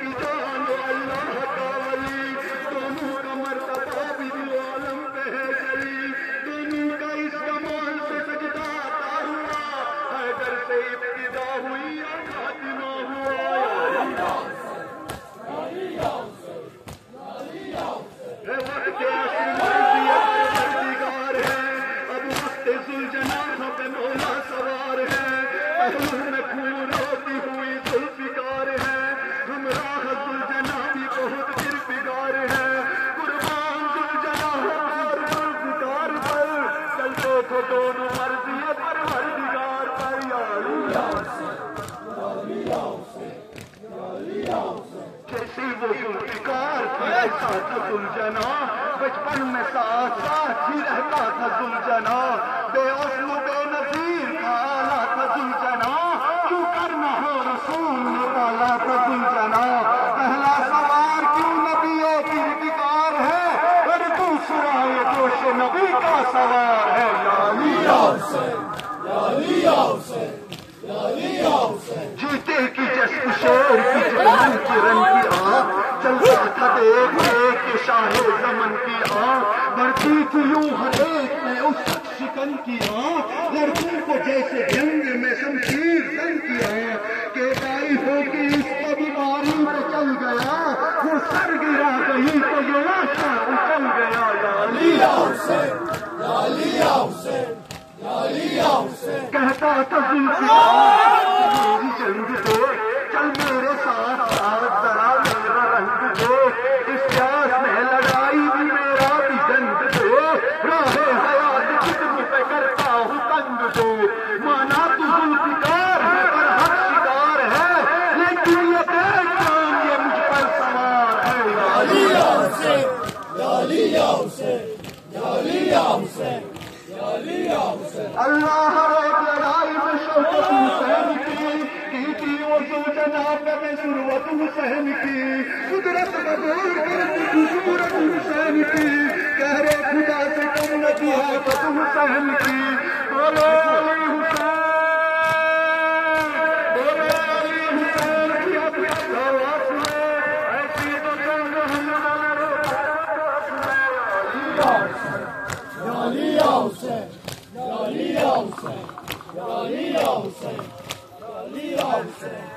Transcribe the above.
کی جان اللہ کا ولی، دونوں کا مرتبہ بھی دو عالم پہ ہے جلی، دونوں کا اس کمال سے سجدہ عطا ہوا، حیدر سے ابتدا ہوئی اور خاتمہ ہوا۔ وقت عصر مرضیت پروردگار ہے، اب وقت ذوالجلال پہ مولا سوار ہے، پہلو میں پھول ہوتی ہوئی ذوالفقار ہے، ہمراہ ذوالجلال بھی بہت دلفگار ہے، قربان ذوالجلال اور ذوالفقار پر، چلتے تھے دونوں مرضیت پروردگار پر۔ جیسے وہ ذوالفقار تھا ایسا تھا ذوالجلال، بچپن میں ساتھ ساتھ ہی رہتا تھا ذوالجلال، بے اصل و بے نظیر کا آلہ تھا ذوالجلال، کیوں کرنا ہو رسول نے پالا تھا ذوالجلال، پہلا سوار کیوں نبی کردگار ہے، اور دوسرا یہ جوش نبی کا سوار ہے۔ جیتے کی جسم شیر کی جنن کی رن کی آنکھ، چلتا تھا دیکھ دیکھ کے شاہ زمن کی آنکھ، بڑھتی تھی یوں ہر ایک میں اس شکن کی آنکھ، لڑکوں کو جیسے جنگ میں شمشیر زن کی آنکھ، کہ بائی ہو کے اس کا بیماری میں چل گیا، وہ سر گرا گئی تو یہ لاشا اچل گیا۔ کہتا تھا ذوالفقار میری جنگ دے، چل میرے ساتھ ساتھ ذرا میرا رنگ دے، اس پیاس میں لڑائی بھی میرا بھی جنگ دے، راہ حیات جسم پہ کرتا ہوں تنگ دے، مانا تو ذوالفقار ہے پر حق شکار ہے، لیکن یہ دیکھ جان یہ مجھ پر سوار ہے۔ اللہ ایک لڑائی میں شوکت حسین کی تھی وہ ذوالجلال میں ضرورت حسین کی، قدرت قبول کرتی تھی صورت حسین کی، کہہ خدا سے کم نہ کی حیبت حسین کی، بولے علی حسین، بولے علی حسین کی اب آواز میں ایسی تو جنگ ہمارا علی حسین